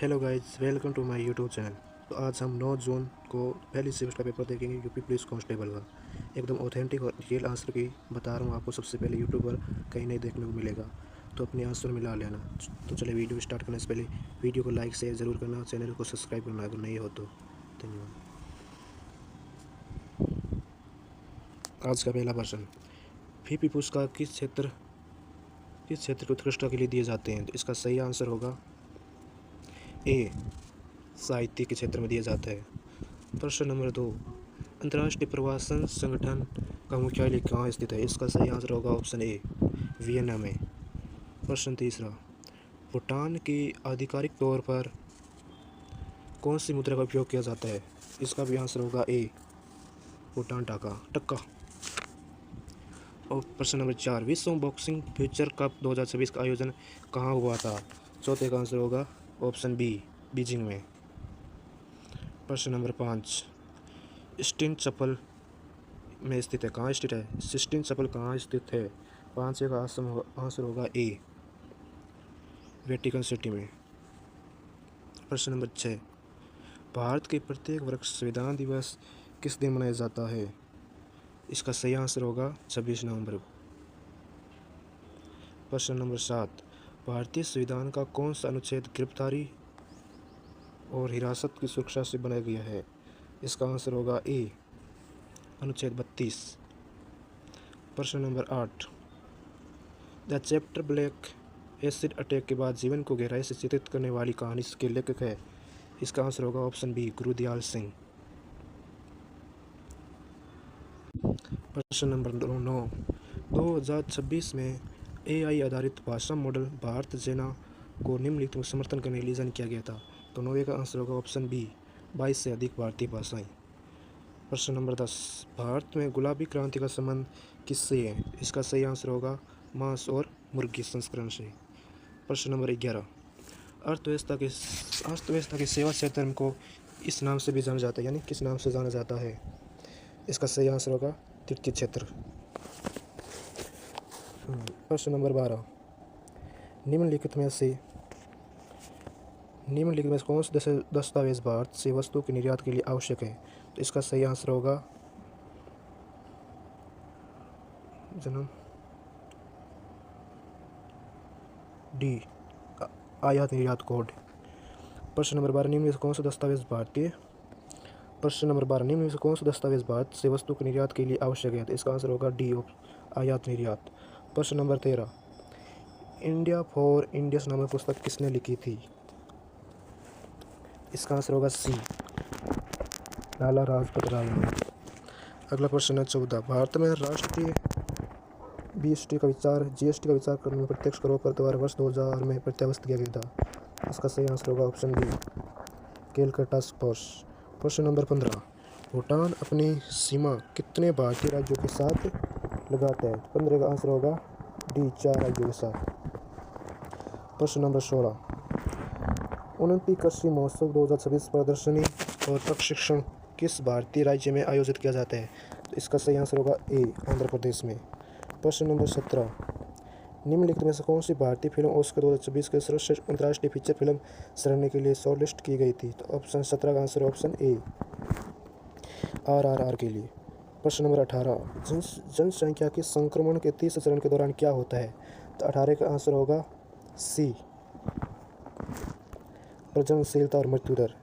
Hello guys, welcome to my YouTube channel. तो आज हम 9 जून को पहली शिफ्ट का पेपर देखेंगे यूपी पुलिस कांस्टेबल का। एकदम ऑथेंटिक और रियल आंसर की बता रहा हूँ आपको, सबसे पहले यूट्यूब पर कहीं नहीं देखने को मिलेगा, तो अपने आंसर मिला लेना। तो चलिए वीडियो स्टार्ट करने से पहले वीडियो को लाइक शेयर ज़रूर करना, चैनल को सब्सक्राइब करना अगर नहीं हो तो। धन्यवाद। आज का पहला प्रश्न, फीपी पुरस्कार किस क्षेत्र की उत्कृष्टता के लिए दिए जाते हैं? तो इसका सही आंसर होगा ए, साहित्य के क्षेत्र में दिया जाता है। प्रश्न नंबर 2, अंतर्राष्ट्रीय प्रवासन संगठन का मुख्यालय कहाँ स्थित है? इसका सही आंसर होगा ऑप्शन ए, वियना में। प्रश्न तीसरा, भूटान की आधिकारिक तौर पर कौन सी मुद्रा का उपयोग किया जाता है? इसका भी आंसर होगा ए, भूटान टक्का। और प्रश्न नंबर 4, विश्व बॉक्सिंग फ्यूचर कप 2026 का आयोजन कहाँ हुआ था? चौथे का आंसर होगा ऑप्शन बी, बीजिंग में। प्रश्न नंबर 5, सिस्टीन चैपल में स्थित है, कहाँ स्थित है? सिस्टीन चैपल कहाँ स्थित है? पाँचवें का आंसर होगा ए, वेटिकन सिटी में। प्रश्न नंबर 6, भारत के प्रत्येक वर्ष संविधान दिवस किस दिन मनाया जाता है? इसका सही आंसर होगा 26 नवंबर। प्रश्न नंबर 7, भारतीय संविधान का कौन सा अनुच्छेद गिरफ्तारी और हिरासत की सुरक्षा से बनाया गया है? इसका आंसर होगा ए, अनुच्छेद 32। प्रश्न number 8, the chapter black acid attack के बाद जीवन को गहराई से चित्रित करने वाली कहानी के लेखक है? इसका आंसर होगा ऑप्शन बी, गुरुदयाल सिंह। प्रश्न नंबर 9, 2026 में AI आधारित भाषा मॉडल भारत सेना को निम्नलिखित में समर्थन करने के लिए डिजाइन किया गया था? तो 9वें का आंसर होगा ऑप्शन बी, 22 से अधिक भारतीय भाषाएं। प्रश्न नंबर 10, भारत में गुलाबी क्रांति का संबंध किससे है? इसका सही आंसर होगा मांस और मुर्गी संस्करण से। प्रश्न नंबर 11, अर्थव्यवस्था के सेवा क्षेत्र को इस नाम से भी जाना जाता है, यानी किस नाम से जाना जाता है? इसका सही आंसर होगा तृतीय क्षेत्र। प्रश्न नंबर 12, निम्नलिखित में कौन से दस्तावेज भारत से वस्तु के निर्यात के लिए आवश्यक है? तो इसका सही आंसर होगा जन्म डी, आयात निर्यात कोड। प्रश्न नंबर 12, निम्न में से कौन सा दस्तावेज भारत से वस्तु के निर्यात के लिए आवश्यक है? तो इसका आंसर होगा डी, आयात निर्यात। प्रश्न नंबर 13, इंडिया फॉर इंडियंस नामक पुस्तक किसने लिखी थी? इसका आंसर होगा सी, लाला लाजपत राय ने। अगला प्रश्न है 14, भारत में राष्ट्रीय जीएसटी का विचार करने में प्रत्यक्ष करों पर द्वारा वर्ष 2000 में प्रत्यावर्तित किया गया था? इसका सही आंसर होगा option B, Kelkar task force. प्रश्न नंबर 15, भूटान अपनी सीमा कितने भारतीय राज्यों के साथ लगाता है? 15 का आंसर होगा डी, 4 राज्यों के साथ। प्रश्न नंबर 16, 29 कृषि महोत्सव 2026 प्रदर्शनी और प्रशिक्षण किस भारतीय राज्य में आयोजित किया जाता है? तो इसका सही आंसर होगा ए, आंध्र प्रदेश में। प्रश्न नंबर 17, निम्नलिखित में से कौन सी भारतीय फिल्म ऑस्कर 2026 के सर्वश्रेष्ठ अंतर्राष्ट्रीय फीचर फिल्म श्रेणी के लिए शॉर्टलिस्ट की गई थी? तो ऑप्शन 17 का आंसर ऑप्शन ए, RRR के लिए। प्रश्न नंबर 18, जनसंख्या के संक्रमण के तीसरे चरण के दौरान क्या होता है? तो 18 का आंसर होगा सी, प्रजननशीलता और मृत्यु दर।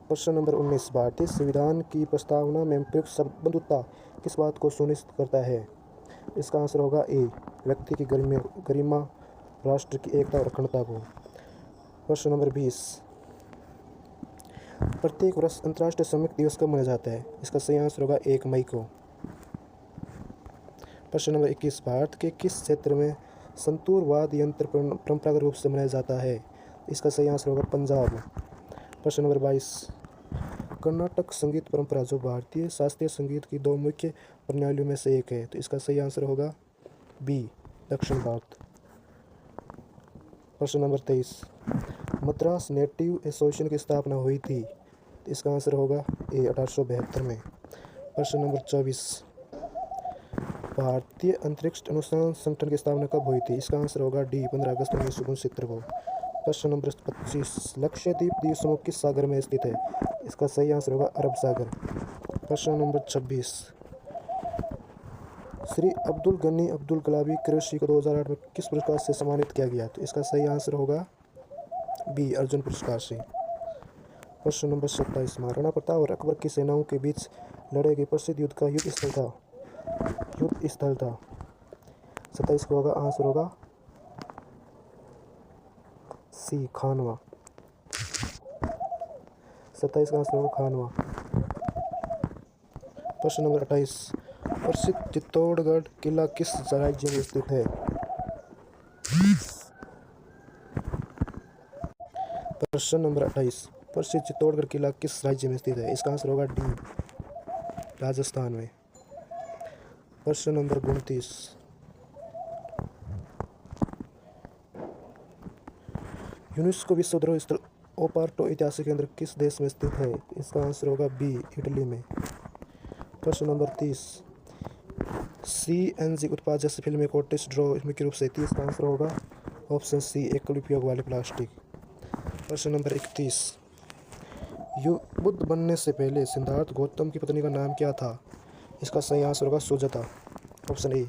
प्रश्न नंबर 19, भारतीय संविधान की प्रस्तावना में प्रयुक्त शब्द बंधुता किस बात को सुनिश्चित करता है? इसका आंसर होगा ए, व्यक्ति की गरिमा, राष्ट्र की एकता और अखंडता को। प्रश्न नंबर 20, प्रत्येक वर्ष अंतर्राष्ट्रीय श्रमिक दिवस कब मनाया जाता है? इसका सही आंसर होगा 1 मई को। प्रश्न नंबर 21, भारत के किस क्षेत्र में संतूर वाद्य यंत्र परंपरागत रूप से मनाया जाता है? इसका सही आंसर होगा पंजाब। प्रश्न नंबर 22, कर्नाटक संगीत परंपरा जो भारतीय शास्त्रीय संगीत की 2 मुख्य प्रणालियों में से एक है, तो इसका सही आंसर होगा बी, दक्षिण भारत। प्रश्न नंबर 23, मद्रास नेटिव एसोसिएशन की स्थापना हुई थी? तो इसका आंसर होगा ए, 1872 में। प्रश्न नंबर 24, भारतीय अंतरिक्ष अनुसंधान संगठन की स्थापना कब हुई थी? इसका आंसर होगा डी, 15 अगस्त 1969 को। प्रश्न नंबर 25, लक्षद्वीप द्वीप समूह किस सागर में स्थित है? इसका सही आंसर होगा अरब सागर। प्रश्न नंबर 26, श्री अब्दुल गनी अब्दुल कलामी कृषि को 2008 में किस पुरस्कार से सम्मानित किया गया? तो इसका सही आंसर होगा बी, अर्जुन पुरस्कार से। प्रश्न नंबर 27, महाराणा प्रताप और अकबर की सेनाओं के बीच लड़े गए प्रसिद्ध युद्ध का युद्ध स्थल था। 27 का होगा आंसर होगा सी, खानवा। 27 का आंसर होगा खानवा। प्रश्न नंबर 28, प्रसिद्ध चित्तौड़गढ़ किला किस राज्य में स्थित है? प्रश्न नंबर 28, प्रसिद्ध चित्तौड़गढ़ किला किस राज्य में स्थित है? इसका आंसर होगा डी, राजस्थान में। प्रश्न नंबर 29, यूनेस्को विश्व धरोहर स्थल ओपार्टो ऐतिहासिक केंद्र किस देश में स्थित है? इसका आंसर होगा बी, इटली में। प्रश्न नंबर 30, CNG उत्पाद जैसे फिल्म में कॉटेज ड्रॉ मुख्य रूप से 30 का आंसर होगा ऑप्शन सी, एकल उपयोग वाले प्लास्टिक। प्रश्न नंबर 31, बुद्ध बनने से पहले सिद्धार्थ गौतम की पत्नी का नाम क्या था? इसका सही आंसर होगा सुजाता, ऑप्शन ए।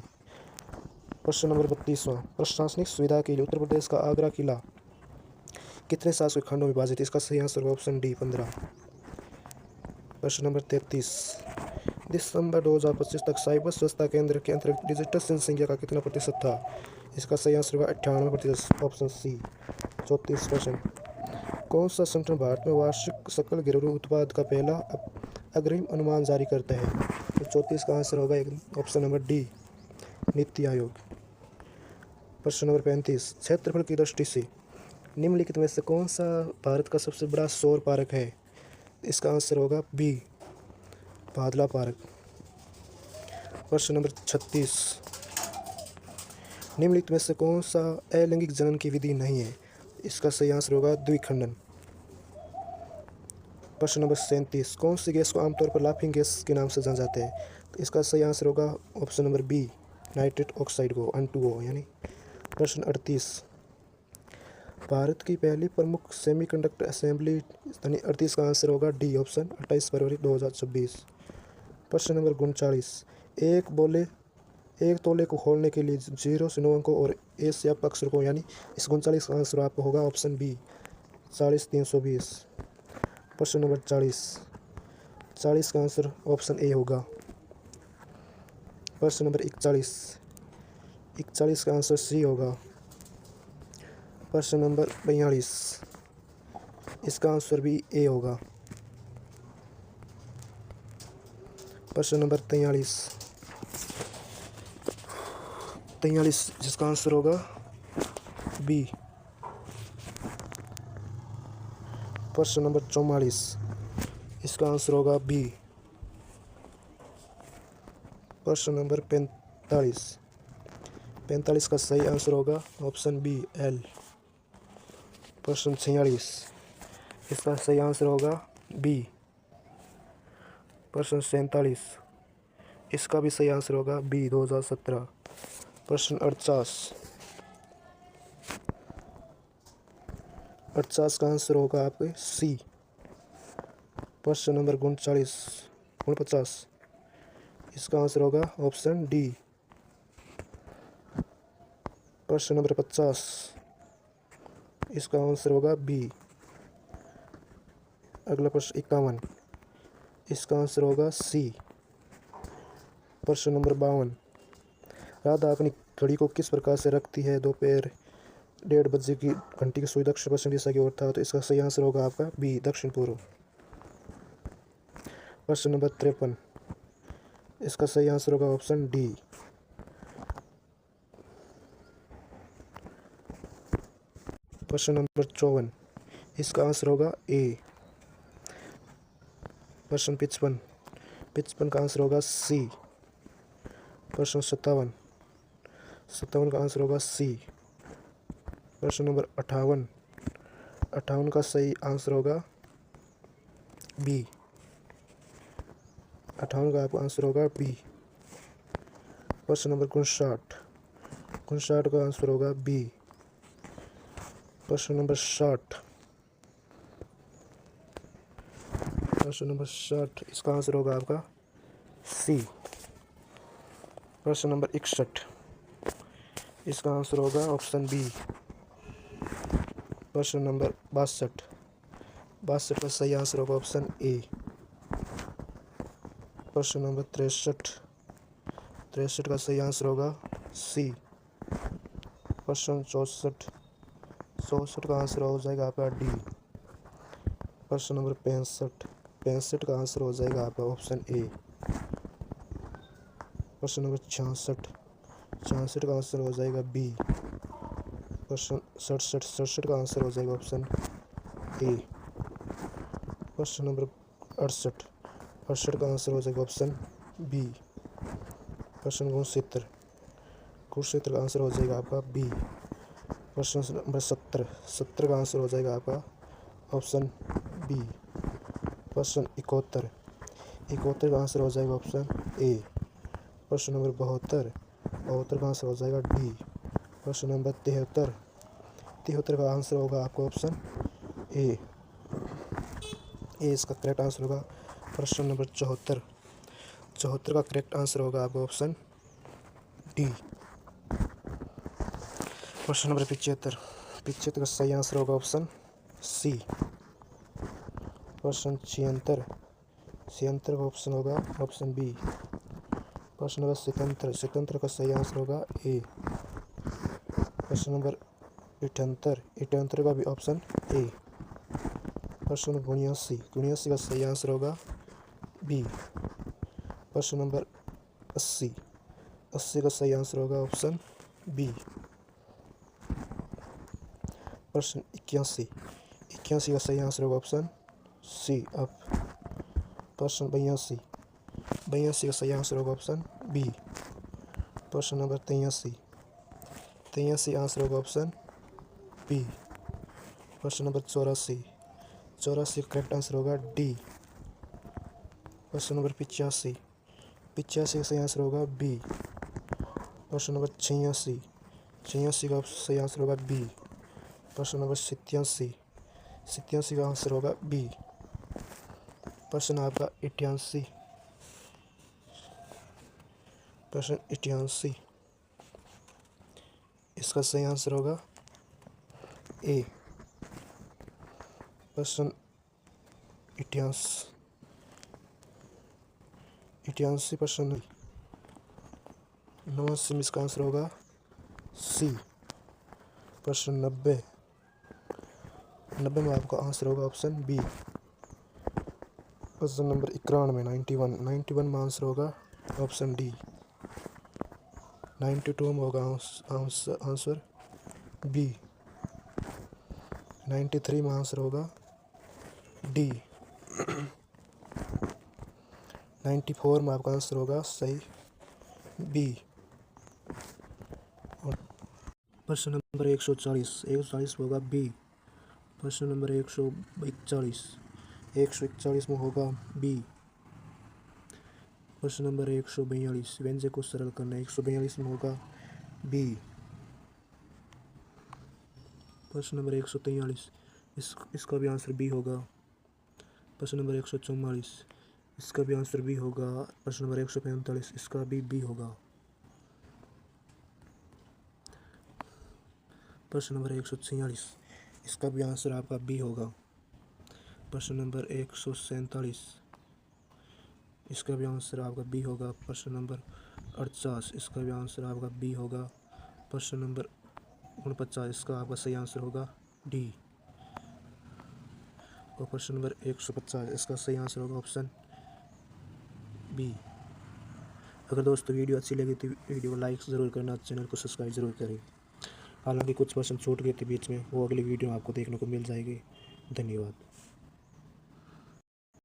प्रश्न नंबर 32वां, प्रशासनिक सुविधा के लिए उत्तर प्रदेश का आगरा किला कितने शासकीय खंडों में विभाजित? इसका सही आंसर होगा ऑप्शन डी, 15। प्रश्न नंबर 33, दिसंबर 2025 तक साइबर सुरक्षा केंद्र के अंतर्गत डिजिटल जनसंख्या का कितना प्रतिशत था? इसका सही आंसर होगा 98%, ऑप्शन सी। 34 प्रश्न, कौन सा संगठन भारत में वार्षिक सकल घरेलू उत्पाद का पहला अग्रिम अनुमान जारी करता है? तो 34 का आंसर होगा option number D, NITI Aayog. प्रश्न नंबर 35, क्षेत्रफल की दृष्टि से निम्नलिखित में से कौन सा भारत का सबसे बड़ा सौर पार्क है? इसका आंसर होगा बी, बादला पार्क। प्रश्न नंबर 36, निम्नलिखित में से कौन सा अलैंगिक जनन की विधि नहीं है? इसका सही आंसर होगा द्विखंडन। प्रश्न नंबर 37, कौन सी गैस को आमतौर पर लाफिंग गैस के नाम से जाना जाता है? तो इसका सही आंसर होगा option number B, nitrate oxide को, N2O यानी। प्रश्न 38, भारत की पहली प्रमुख सेमीकंडक्टर असेंबली यानी 38 का आंसर होगा डी, ऑप्शन 28 फरवरी 2026। प्रश्न नंबर 39, एक तोले को खोलने के लिए 0 से 9 अंकों और ए से अप अक्षर को यानी इस 39 का आंसर आपको होगा ऑप्शन बी, 40-320। प्रश्न नंबर 40 का आंसर ऑप्शन ए होगा। प्रश्न नंबर 41 का आंसर सी होगा। प्रश्न नंबर 42, इसका आंसर भी ए होगा। प्रश्न नंबर 43 जिसका आंसर होगा बी। प्रश्न नंबर 44, इसका आंसर होगा बी। प्रश्न नंबर 45 का सही आंसर होगा ऑप्शन बी, एल। प्रश्न 46, इसका सही आंसर होगा बी। प्रश्न 47, इसका भी सही आंसर होगा बी, 2017। प्रश्न 48 का आंसर होगा आपके सी। प्रश्न नंबर 49 इसका आंसर होगा ऑप्शन डी। प्रश्न नंबर 50, इसका आंसर होगा बी। अगला प्रश्न 51, इसका आंसर होगा सी। प्रश्न नंबर 52, राधा अपनी घड़ी को किस प्रकार से रखती है? दोपहर 1:30 बजे की घंटी की सुई दक्षिण पश्चिम दिशा की ओर था, तो इसका सही आंसर होगा आपका बी, दक्षिण पूर्व। प्रश्न नंबर 53, इसका सही आंसर होगा ऑप्शन डी। प्रश्न नंबर 54, इसका आंसर होगा ए। प्रश्न 55 का आंसर होगा सी। प्रश्न 57 का आंसर होगा सी। प्रश्न नंबर 58 का सही आंसर होगा बी। 58 का आपका आंसर होगा बी। प्रश्न नंबर 59 का आंसर होगा बी। प्रश्न नंबर 60। प्रश्न नंबर 60, इसका आंसर होगा आपका सी। प्रश्न नंबर 61, इसका आंसर होगा ऑप्शन बी। प्रश्न नंबर 62, 62 का सही आंसर होगा ऑप्शन ए। प्रश्न नंबर 63, 63 का सही आंसर होगा सी। प्रश्न 64, 64 का आंसर हो जाएगा आपका डी। प्रश्न नंबर 65, 65 का आंसर हो जाएगा आपका ऑप्शन ए। प्रश्न नंबर 66, 66 का आंसर हो जाएगा बी। प्रश्न 67, 67 का आंसर हो जाएगा ऑप्शन ए। प्रश्न नंबर 68, 68 का आंसर हो जाएगा ऑप्शन बी। प्रश्न नंबर 69, 69 का आंसर हो जाएगा आपका बी। प्रश्न नंबर 70, 70 का आंसर हो जाएगा आपका ऑप्शन बी। प्रश्न 71, 71 का आंसर हो जाएगा ऑप्शन ए। प्रश्न नंबर 72, 72 का आंसर हो जाएगा डी। प्रश्न नंबर 73, 73 का आंसर होगा आपका ऑप्शन ए। इसका करेक्ट आंसर होगा। प्रश्न नंबर 74, 74 का करेक्ट आंसर होगा आपका ऑप्शन डी। प्रश्न नंबर 75, 75 का सही आंसर होगा ऑप्शन सी। प्रश्न 76, 76 का ऑप्शन होगा ऑप्शन बी। प्रश्न नंबर 77, 77 का सही आंसर होगा ए। प्रश्न नंबर 78, 78 का भी ऑप्शन ए। प्रश्न नंबर 79, 79 का सही आंसर होगा बी। प्रश्न नंबर 80, 80 का सही आंसर होगा ऑप्शन बी। प्रश्न 81, 81 का सही आंसर होगा ऑप्शन सी। अब प्रश्न 82, 82 का सही आंसर होगा ऑप्शन बी। प्रश्न नंबर 83, 83 आंसर होगा ऑप्शन बी। प्रश्न नंबर 84, 84 का करेक्ट आंसर होगा डी। प्रश्न नंबर 85, 85 का सही आंसर होगा बी। प्रश्न नंबर 86, 86 का सही आंसर होगा बी। प्रश्न नंबर 87, 87 का आंसर होगा बी। प्रश्न आपका 88, प्रश्न 88, इसका सही आंसर होगा ए। प्रश्न 88, 88 प्रश्न 89 में इसका आंसर होगा सी। प्रश्न 90, 90 में आपका आंसर होगा ऑप्शन बी। प्रश्न नंबर 91, 91, 91 में आंसर होगा ऑप्शन डी। 92 में होगा आंसर बी। 93 में आंसर होगा डी। 94 में आपका आंसर होगा सही बी। और प्रश्न नंबर 140, 140 में होगा बी। प्रश्न नंबर 141, 141 में होगा बी। प्रश्न नंबर 142, व्यंजक को सरल करना, 142 में होगा बी। प्रश्न नंबर 143, इसका भी आंसर बी होगा। प्रश्न नंबर 144, इसका भी आंसर बी होगा। प्रश्न नंबर 145, इसका भी बी होगा। प्रश्न नंबर 146, इसका भी आंसर आपका बी होगा। प्रश्न नंबर 147, इसका भी आंसर आपका बी होगा। प्रश्न नंबर 48, इसका भी आंसर आपका बी होगा। प्रश्न नंबर 49, इसका आपका सही आंसर होगा डी। और प्रश्न नंबर 150, इसका सही आंसर होगा ऑप्शन बी। अगर दोस्तों वीडियो अच्छी लगी तो वीडियो को लाइक ज़रूर करना, चैनल को सब्सक्राइब ज़रूर करें। हालांकि कुछ प्रश्न छूट गए थे बीच में, वो अगली वीडियो में आपको देखने को मिल जाएगी। धन्यवाद।